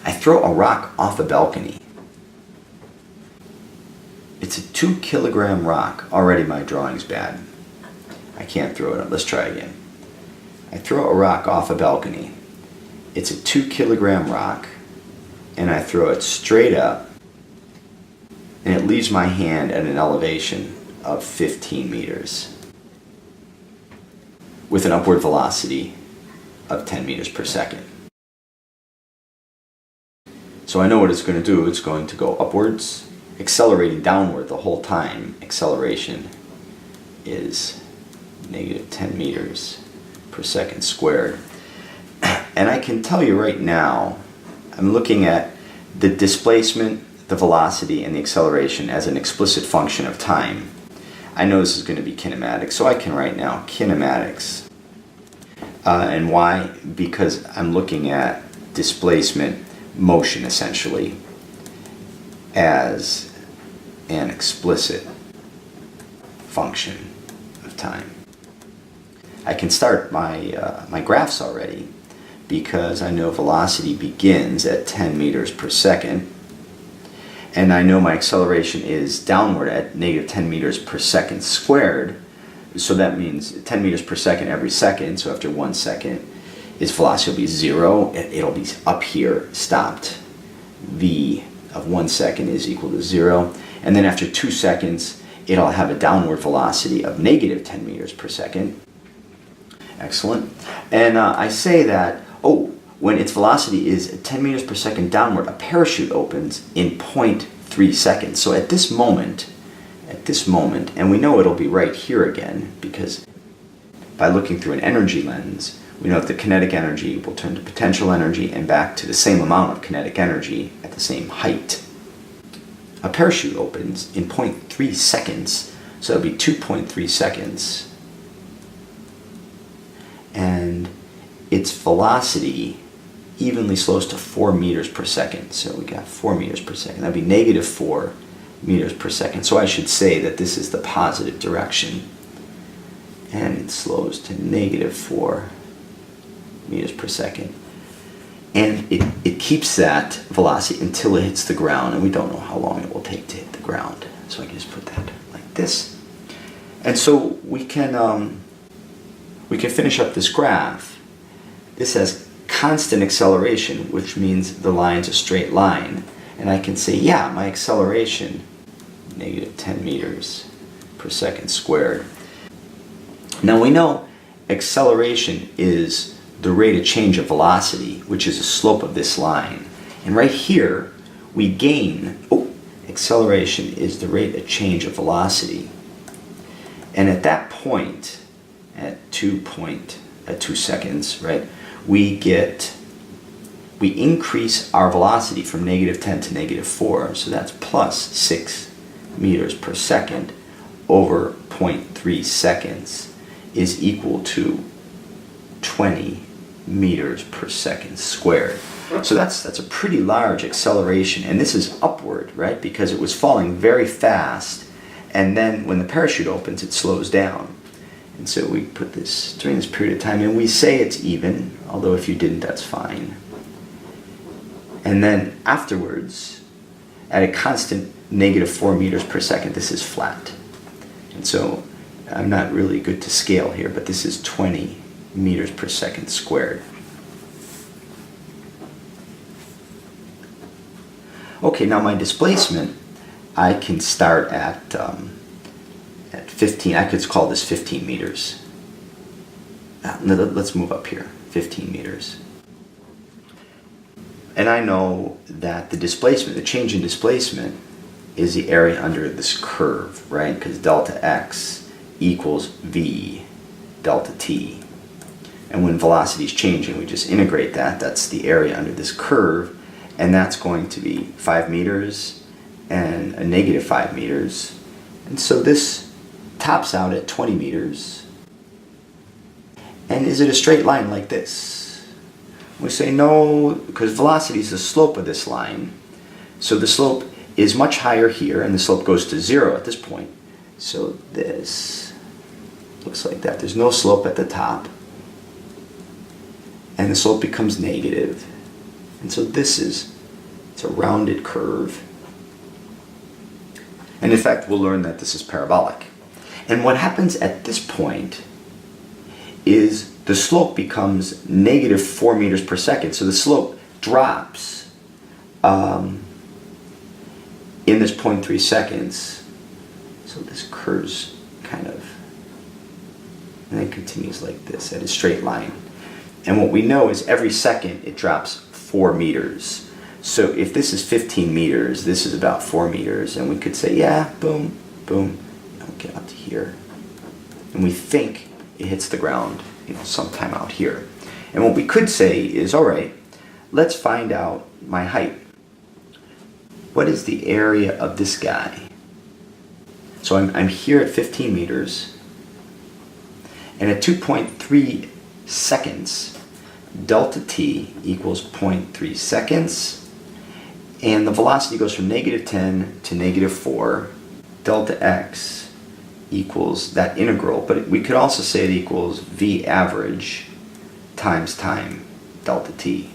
I throw a rock off a balcony. It's a 2-kilogram rock. Already my drawing's bad. I can't throw it up. Let's try again. I throw a rock off a balcony. It's a 2-kilogram rock, and I throw it straight up, and it leaves my hand at an elevation of 15 meters with an upward velocity of 10 meters per second. So I know what it's going to do. It's going to go upwards, accelerating downward the whole time. Acceleration is negative 10 meters per second squared. And I can tell you right now, I'm looking at the displacement, the velocity, and the acceleration as an explicit function of time. I know this is going to be kinematics, so I can write now kinematics. And why? Because I'm looking at displacement, motion essentially, as an explicit function of time. I can start my graphs already because I know velocity begins at 10 meters per second, and I know my acceleration is downward at negative 10 meters per second squared, so that means 10 meters per second every second, so after 1 second its velocity will be 0, it'll be up here, stopped. V of 1 second is equal to 0, and then after 2 seconds it'll have a downward velocity of negative 10 meters per second. Excellent. And I say that, when its velocity is 10 meters per second downward, a parachute opens in 0.3 seconds. So at this moment, and we know it'll be right here again, because by looking through an energy lens, we know that the kinetic energy will turn to potential energy and back to the same amount of kinetic energy at the same height. A parachute opens in 0.3 seconds, so it'll be 2.3 seconds. And its velocity evenly slows to 4 meters per second. So we got 4 meters per second. That'd be negative 4 meters per second. So I should say that this is the positive direction. And it slows to negative 4 meters per second. And it keeps that velocity until it hits the ground, and we don't know how long it will take to hit the ground. So I can just put that like this. And so we can finish up this graph. This has constant acceleration, which means the line's a straight line. And I can say, yeah, my acceleration, negative 10 meters per second squared. Now we know acceleration is the rate of change of velocity, which is the slope of this line. And right here, we gain, acceleration is the rate of change of velocity. And at that point, at 2 seconds, right, we increase our velocity from negative 10 to negative 4, so that's plus 6 meters per second over 0.3 seconds is equal to 20 meters per second squared. So that's a pretty large acceleration, and this is upward, right, because it was falling very fast, and then when the parachute opens it slows down. And so we put this during this period of time, and we say it's even, although if you didn't, that's fine. And then afterwards, at a constant negative 4 meters per second, this is flat. And so I'm not really good to scale here, but this is 20 meters per second squared. Okay, now my displacement, I can start at 15, I could call this 15 meters. Let's move up here, 15 meters. And I know that the displacement, the change in displacement, is the area under this curve, right? Because delta x equals v delta t. And when velocity is changing, we just integrate that. That's the area under this curve, and that's going to be 5 meters and a negative 5 meters. And so this tops out at 20 meters. And is it a straight line like this? We say no, because velocity is the slope of this line. So the slope is much higher here, and the slope goes to 0 at this point. So this looks like that. There's no slope at the top, and the slope becomes negative. And so this is It's a rounded curve. And in fact, we'll learn that this is parabolic. And what happens at this point is the slope becomes negative 4 meters per second. So the slope drops in this 0.3 seconds. So this curves kind of, and then continues like this at a straight line. And what we know is every second it drops 4 meters. So if this is 15 meters, this is about 4 meters. And we could say, yeah, boom, boom, and we'll get out to here. And we think it hits the ground, sometime out here. And what we could say is, all right, let's find out my height. What is the area of this guy? So I'm here at 15 meters, and at 2.3 seconds, delta t equals 0.3 seconds, and the velocity goes from negative 10 to negative 4. Delta x equals that integral, but we could also say it equals v average times time, delta t.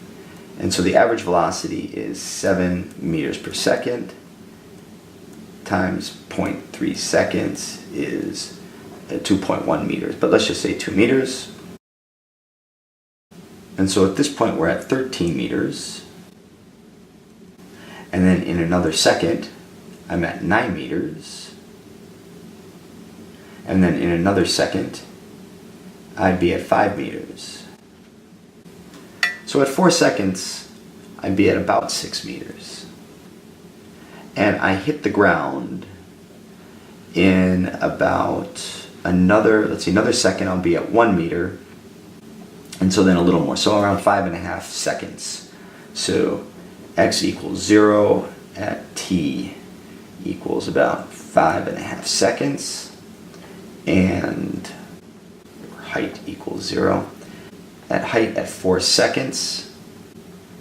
And so the average velocity is 7 meters per second times 0.3 seconds is 2.1 meters, but let's just say 2 meters. And so at this point we're at 13 meters. And then in another second, I'm at 9 meters. And then in another second, I'd be at 5 meters. So at 4 seconds, I'd be at about 6 meters. And I hit the ground in about another second, I'll be at 1 meter. And so then a little more, so around 5.5 seconds. So x equals 0 at t equals about 5.5 seconds, and height equals 0. That height at 4 seconds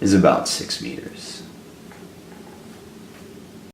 is about 6 meters.